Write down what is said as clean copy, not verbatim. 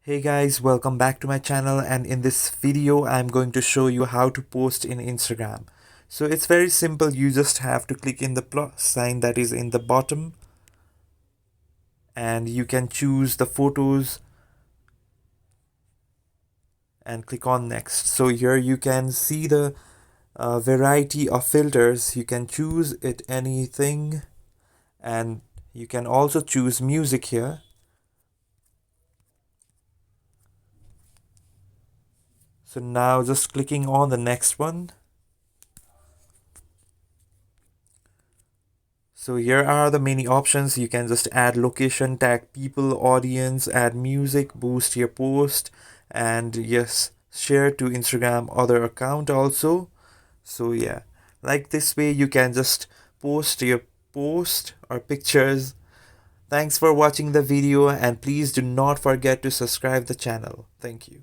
Hey guys, welcome back to my channel, and in this video I'm going to show you how to post in Instagram. So it's very simple. You just have to click in the plus sign that is in the bottom and you can choose the photos and click on next. So here you can see the variety of filters. You can choose it anything, and you can also choose music here. So now just clicking on the next one. So here are the many options. You can just add location, tag people, audience, add music, boost your post, and yes, share to Instagram other account also. So yeah, like this way you can just post your post or pictures. Thanks for watching the video, and please do not forget to subscribe the channel. Thank you.